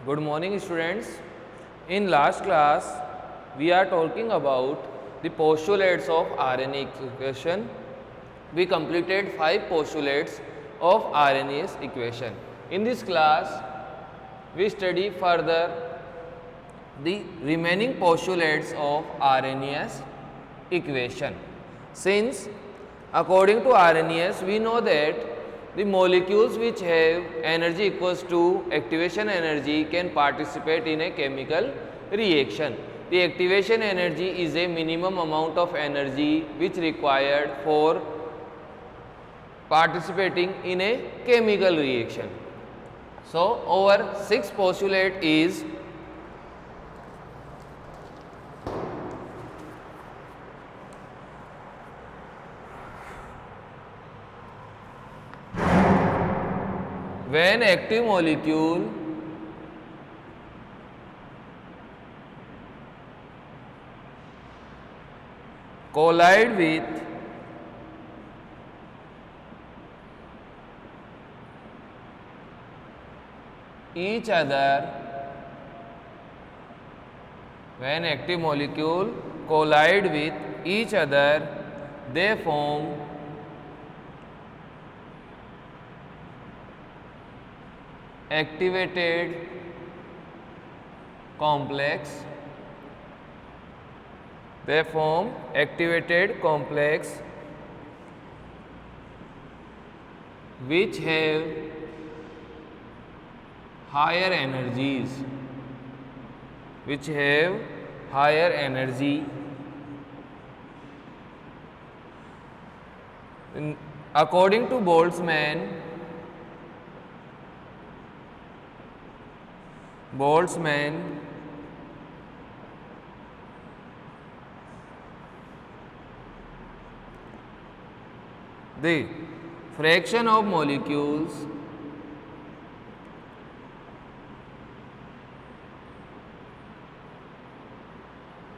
Good morning, students. In last class, we are talking about the postulates of RNA equation. We completed 5 postulates of RNA's equation. In this class, we study further the remaining postulates of RNA's equation. Since according to RNAs, we know that the molecules which have energy equals to activation energy can participate in a chemical reaction. The activation energy is a minimum amount of energy which required for participating in a chemical reaction. So, our sixth postulate is when active molecule collide with each other, when active molecule collide with each other, they form activated complex. They form activated complex which have higher energies, which have higher energy. According to Boltzmann, the fraction of molecules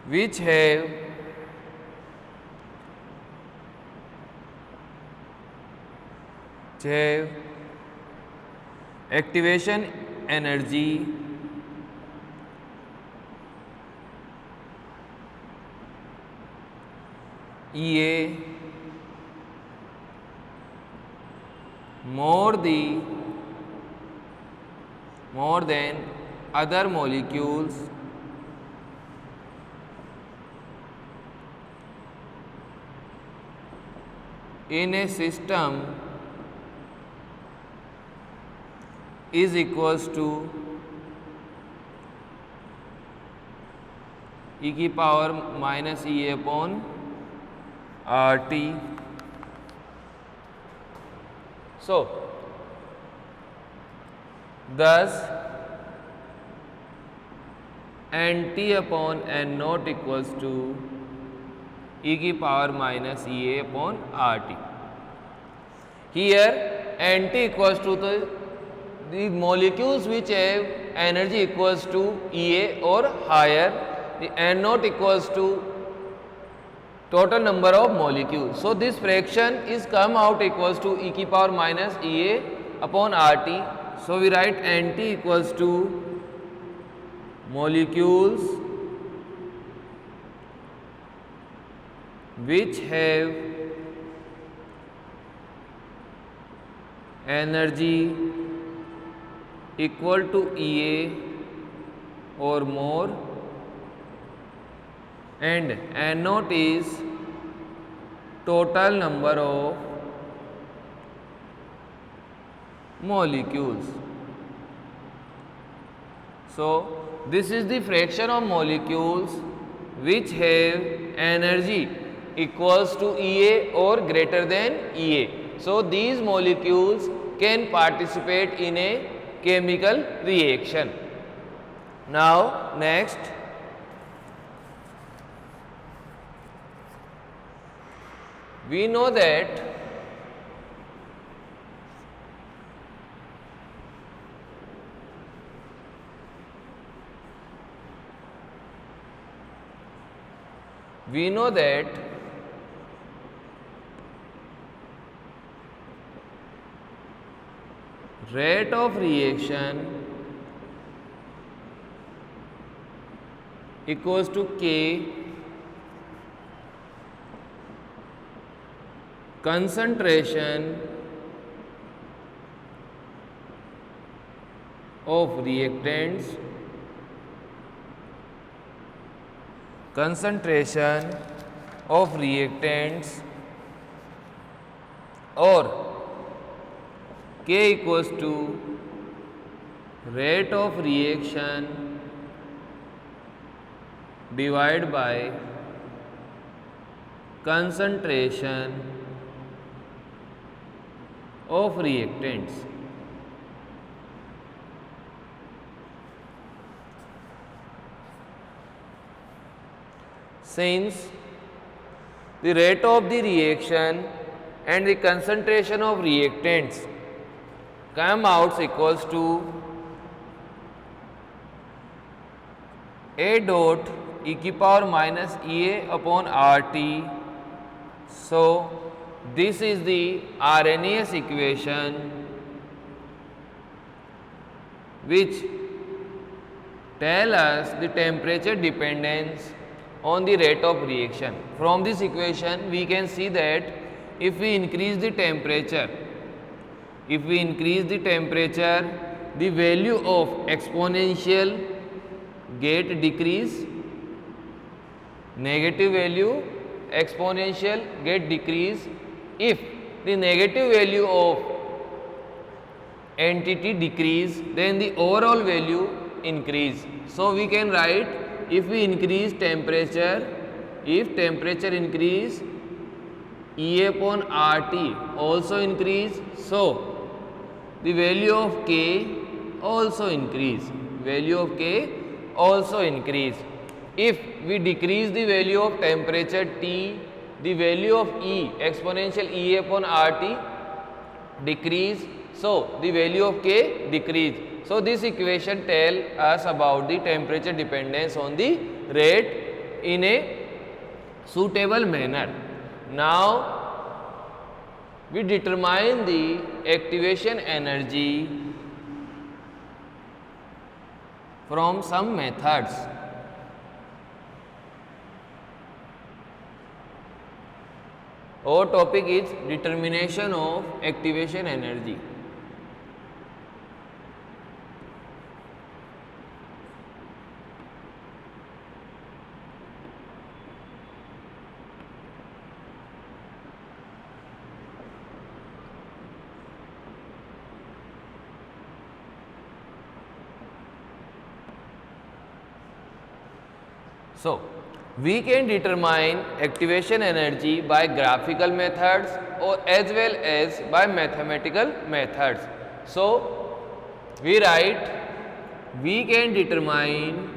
which have activation energy EA more than other molecules in a system is equals to e की power minus E upon R T. So, thus Nt upon N naught equals to e की power minus Ea upon Rt. Here Nt equals to the molecules which have energy equals to Ea or higher. The N naught equals to total number of molecules. So, this fraction is come out equals to e की power minus Ea upon Rt. So, we write Nt equals to molecules which have energy equal to Ea or more, and N naught is total number of molecules. So, this is the fraction of molecules which have energy equals to Ea or greater than Ea. So, these molecules can participate in a chemical reaction. Now, next, we know that rate of reaction equals to K concentration of reactants or K equals to rate of reaction divided by concentration of reactants. Since the rate of the reaction and the concentration of reactants come out equals to A dot e की power minus EA upon RT. So, this is the Arrhenius equation which tell us the temperature dependence on the rate of reaction. From this equation we can see that if we increase the temperature, the value of exponential get decrease, negative value exponential get decrease. If the negative value of entity decrease, then the overall value increase. So, we can write, if we increase temperature, if temperature increase, E upon RT also increase. So, the value of K also increase. If we decrease the value of temperature T, the value of E exponential E upon RT decrease. So, the value of K decrease. So, this equation tell us about the temperature dependence on the rate in a suitable manner. Now, we determine the activation energy from some methods. Our topic is determination of activation energy. So, we can determine activation energy by graphical methods or as well as by mathematical methods. So, we write, we can determine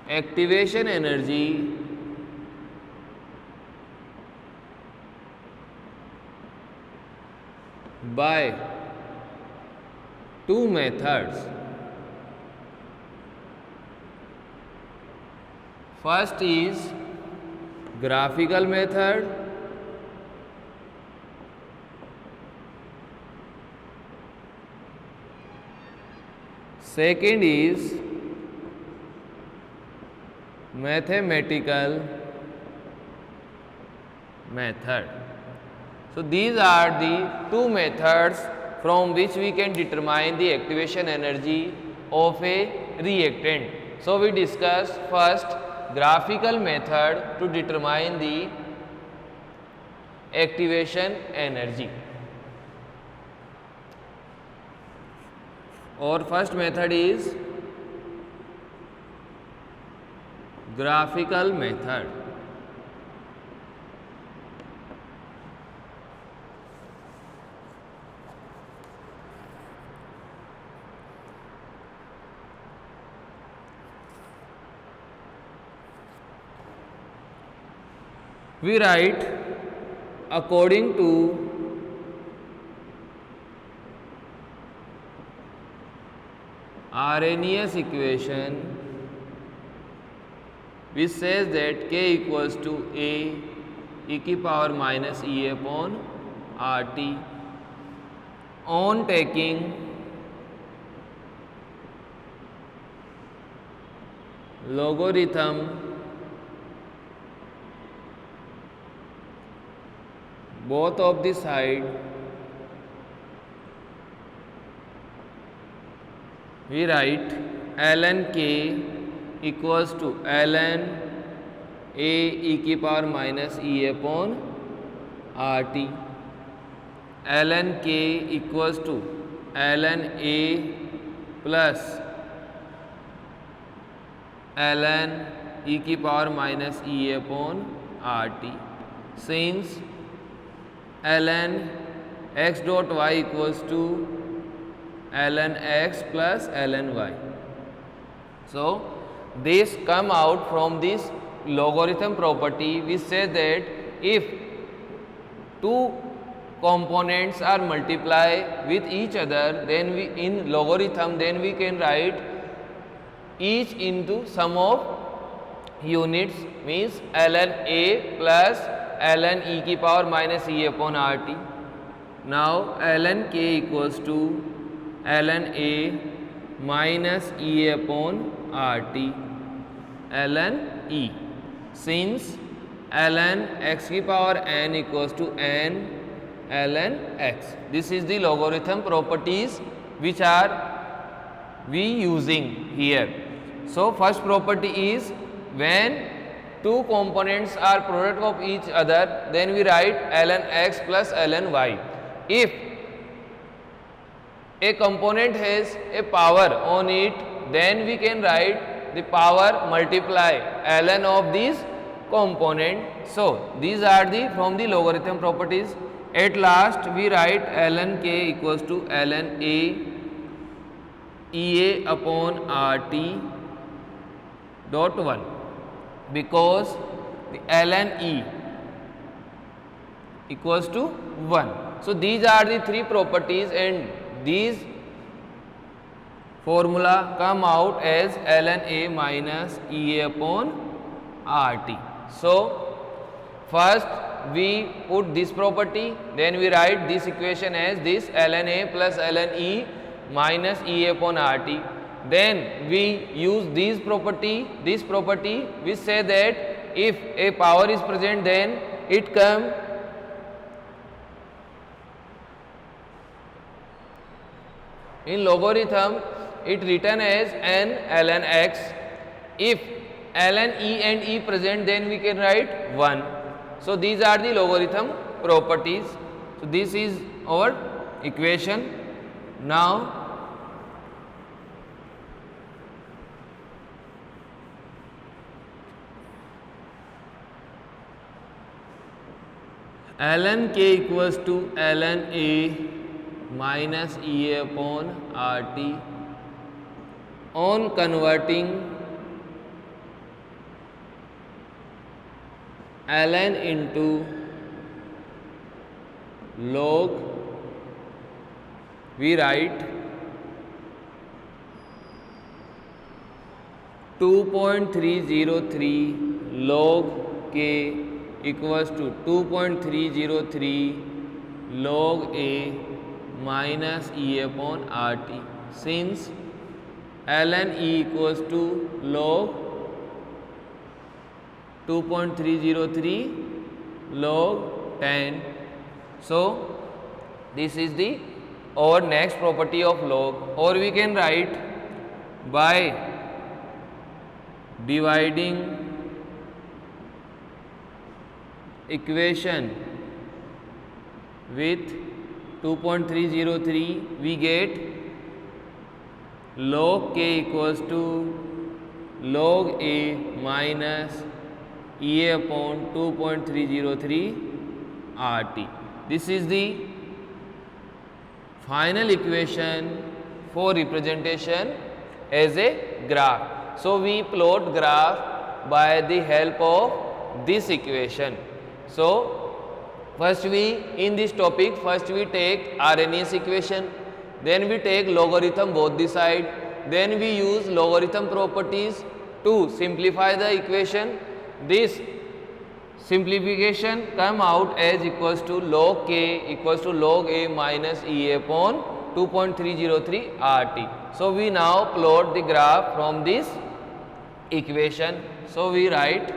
activation energy by two methods. First is graphical method, second is mathematical method. So, these are the two methods from which we can determine the activation energy of a reactant. So, we discussed first graphical method to determine the activation energy. Our first method is graphical method. We write according to Arrhenius equation, which says that K equals to A e की power minus E upon RT on taking logarithm both of the side, we write ln k equals to ln a e की power minus e upon RT, ln k equals to ln a plus ln e की power minus e upon RT, since ln x dot y equals to ln x plus ln y. So this come out from this logarithm property. We say that if two components are multiply with each other, then we in logarithm then we can write each into sum of units, means ln a plus ln e की power minus e upon RT. Now ln k equals to ln a minus e upon RT ln e, since ln x की power n equals to n ln x. This is the logarithm properties which are we using here. So first property is when two components are product of each other, then we write ln x plus ln y. If a component has a power on it, then we can write the power multiply ln of these component. So these are the from the logarithm properties. At last we write ln k equals to ln a ea upon RT dot 1, because the ln e equals to 1. So these are the three properties, and these formula come out as ln a minus ea upon RT. So first we put this property, then we write this equation as this ln a plus ln e minus ea upon RT. Then we use this property we say that if a power is present, then it come in logarithm, it written as n ln x. If ln e and e present, then we can write 1. So these are the logarithm properties. So this is our equation. Now ln k equals to ln a minus ea upon RT. On converting ln into log, we write 2.303 log k equals to 2.303 log a minus e upon RT, since ln e equals to log 2.303 log 10. So this is the our next property of log, or we can write by dividing equation with 2.303, we get log k equals to log a minus ea upon 2.303 RT. This is the final equation for representation as a graph. So we plot graph by the help of this equation. So first we in this topic we take Arrhenius equation, then we take logarithm both the side, then we use logarithm properties to simplify the equation. This simplification come out as equals to log k equals to log a minus e upon 2.303 RT. So we now plot the graph from this equation. So we write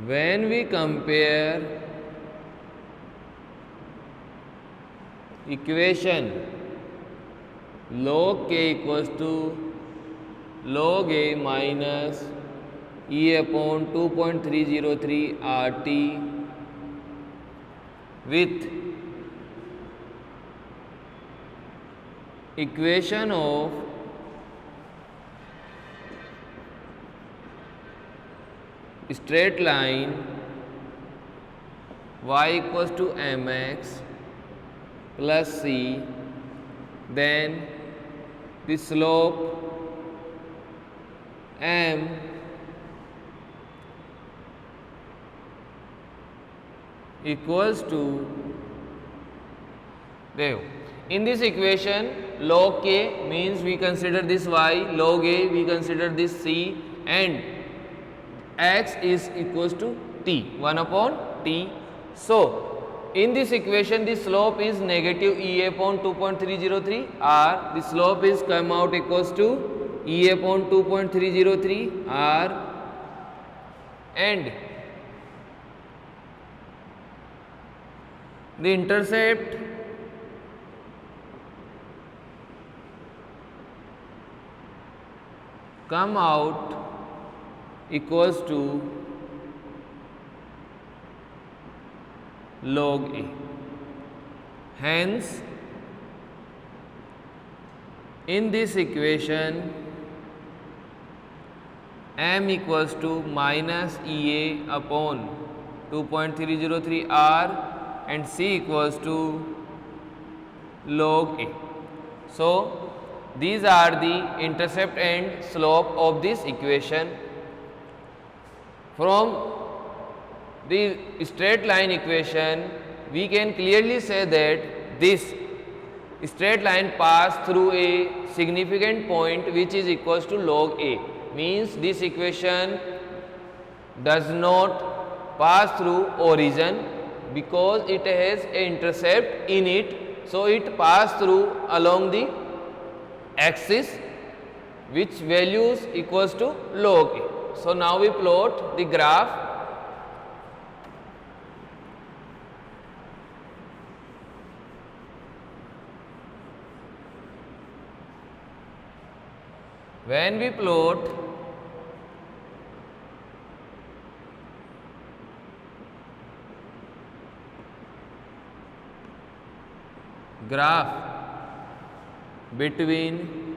when we compare equation log k equals to log a minus e upon 2.303 RT with equation of straight line y equals to mx plus c, then the slope m equals to there. In this equation log k means we consider this y, log a we consider this c, and x is equals to t, 1 upon t. So in this equation the slope is negative e upon 2.303 r, the slope is come out equals to e upon 2.303 r, and the intercept come out equals to log a. Hence in this equation m equals to minus ea upon 2.303 r and c equals to log a. So these are the intercept and slope of this equation. From the straight line equation we can clearly say that this straight line pass through a significant point which is equals to log a, means this equation does not pass through origin because it has a intercept in it, so it pass through along the axis which values equals to log a. So now we plot the graph. When we plot graph between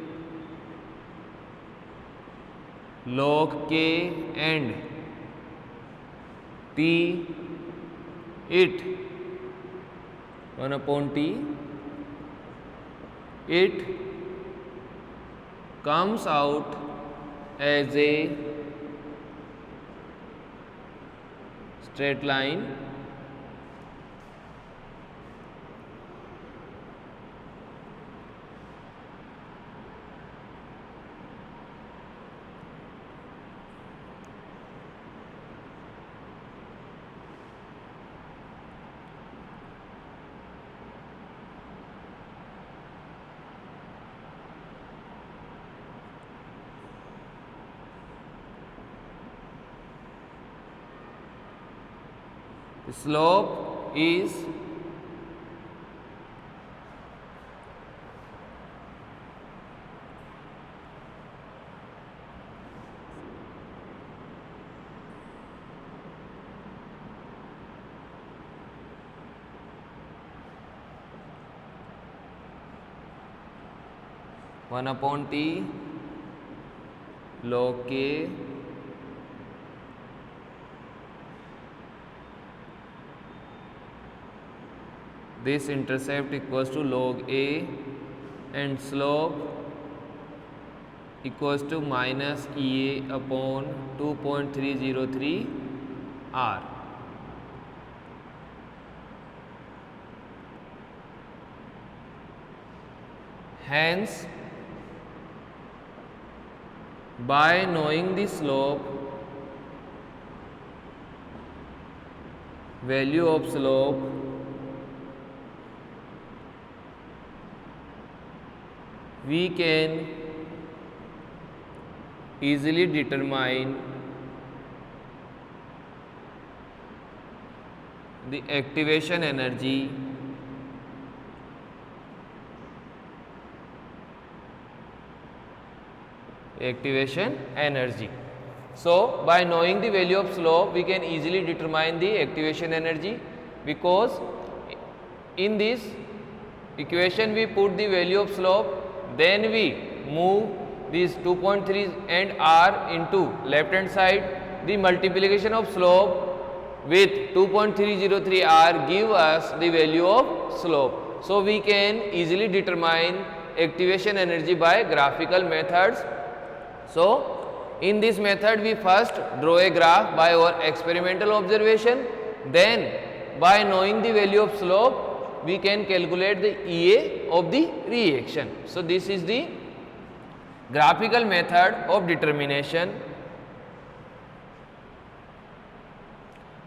log k and t, it 1 upon t, it comes out as a straight line the slope is one upon t log k this intercept equals to log a and slope equals to minus ea upon 2.303 r. Hence by knowing the slope, value of slope, we can easily determine the activation energy So, by knowing the value of slope, we can easily determine the activation energy, because in this equation we put the value of slope, then we move these 2.3 and r into left hand side. The multiplication of slope with 2.303 r give us the value of slope. So, we can easily determine activation energy by graphical methods. So, in this method we first draw a graph by our experimental observation, then by knowing the value of slope we can calculate the EA of the reaction. So, this is the graphical method of determination.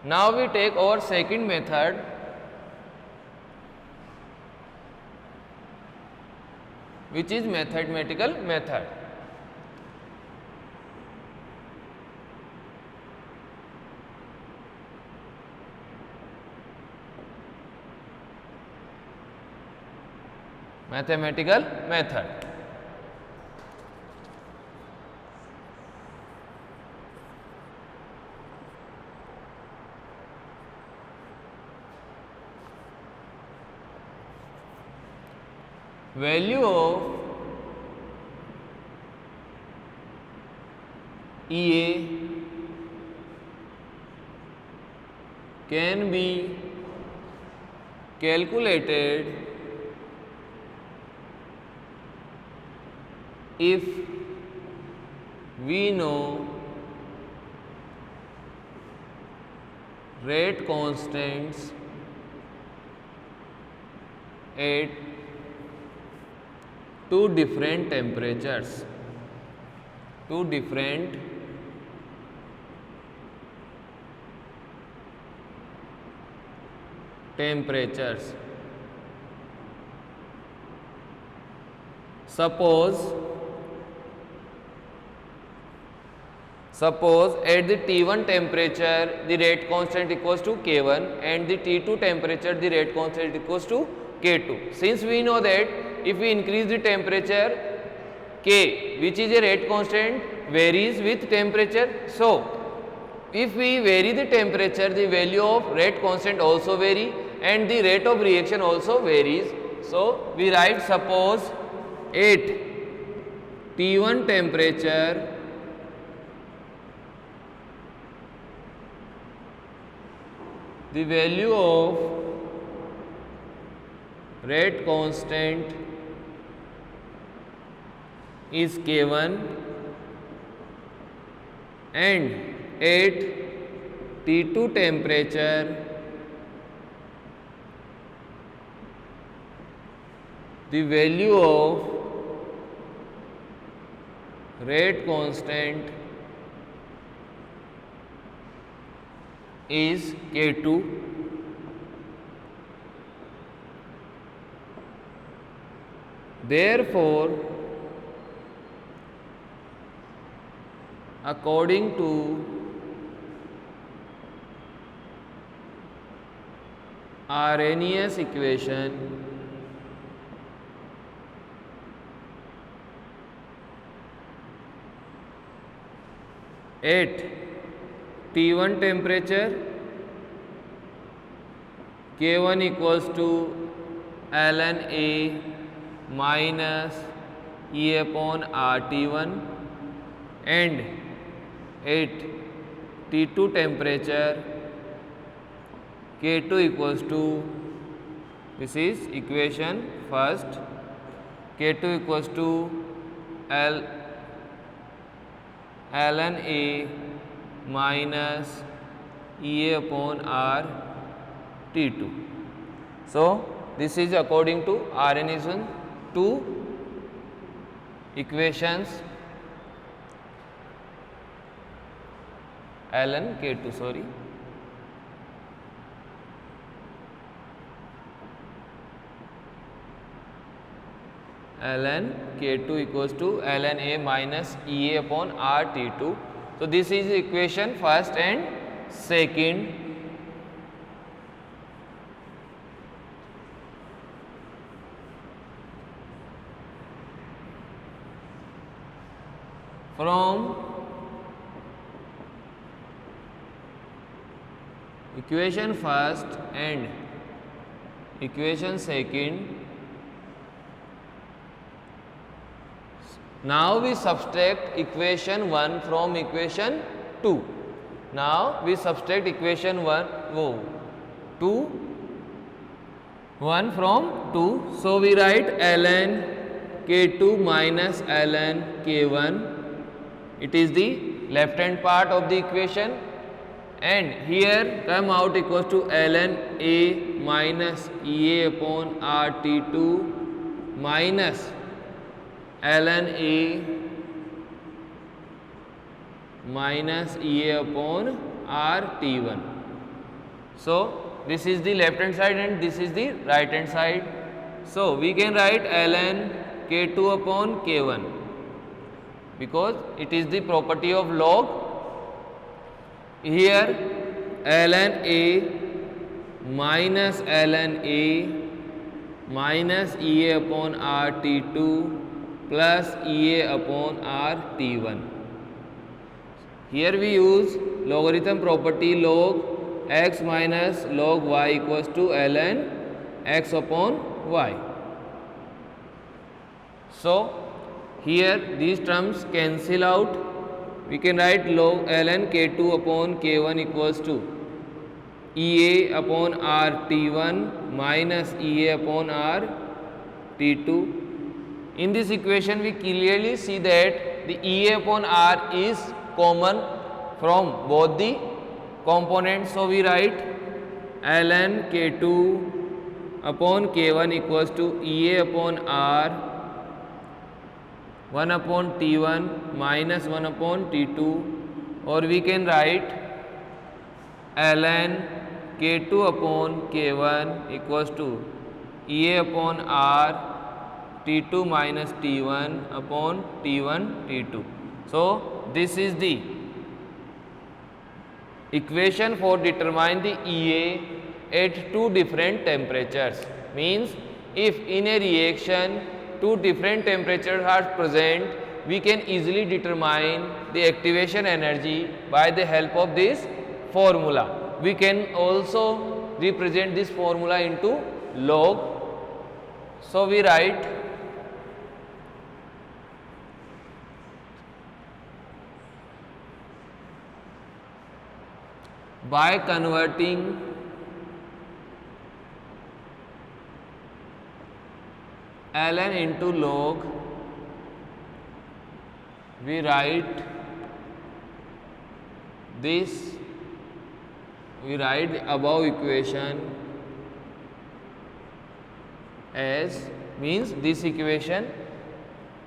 Now, we take our second method, which is mathematical method. Mathematical method. Value of EA can be calculated if we know rate constants at two different temperatures. Suppose at the T1 temperature the rate constant equals to K1 and the T2 temperature the rate constant equals to K2. Since we know that if we increase the temperature, K, which is a rate constant, varies with temperature. So, if we vary the temperature, the value of rate constant also vary and the rate of reaction also varies. So, we write, suppose at T1 temperature the value of rate constant is K1 and at T2 temperature the value of rate constant is K2. Therefore, according to Arrhenius equation, at T1 temperature K1 equals to ln A minus E upon RT1 and at T2 temperature K2 equals to, this is equation first, K2 equals to ln A minus E upon R T2. So, this is according to Arrhenius two equations. ln K2, sorry. ln K2 equals to ln A minus EA upon RT2. So this is equation first and second. From equation first and equation second, now we subtract equation 1 from equation 2. Now we subtract equation 1 from 2. So we write ln K2 minus ln K1. It is the left hand part of the equation, and here come out equals to ln A minus EA upon RT2 minus ln A minus EA upon RT1. So this is the left hand side and this is the right hand side. So we can write ln K2 upon K1 because it is the property of log. Here ln A minus ln A minus EA upon RT2 plus EA upon RT1. Here we use logarithm property, log x minus log y equals to ln x upon y. So here these terms cancel out. We can write log ln K2 upon K1 equals to EA upon RT1 minus EA upon RT2. In this equation we clearly see that the EA upon R is common from both the components. So we write ln K2 upon K1 equals to EA upon R 1 upon T1 minus 1 upon T2, or we can write ln K2 upon K1 equals to EA upon R T2 minus T1 upon T1 T2. So this is the equation for determine the EA at two different temperatures. Means if in a reaction two different temperatures are present, we can easily determine the activation energy by the help of this formula. We can also represent this formula into log. So we write by converting ln into log, we write this, we write the above equation as, means this equation.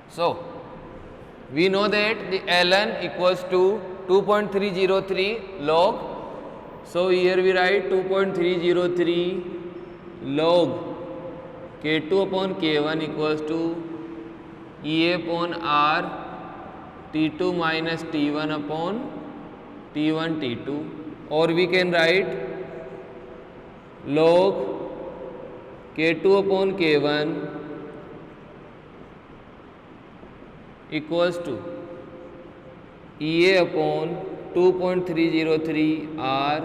So we know that the ln equals to 2.303 log. So here we write 2.303 log K2 upon K1 equals to EA upon R T2 minus T1 upon T1 T2, or we can write log K2 upon K1 equals to EA upon 2.303 R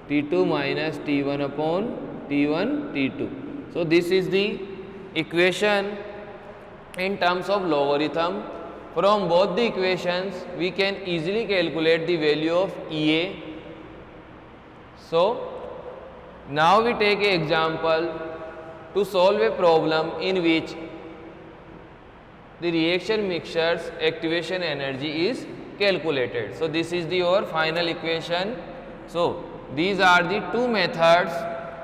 T2 minus T1 upon T1 T2. So this is the equation in terms of logarithm. From both the equations we can easily calculate the value of EA. So now we take an example to solve a problem in which the reaction mixture's activation energy is calculated. So this is the our final equation. So these are the two methods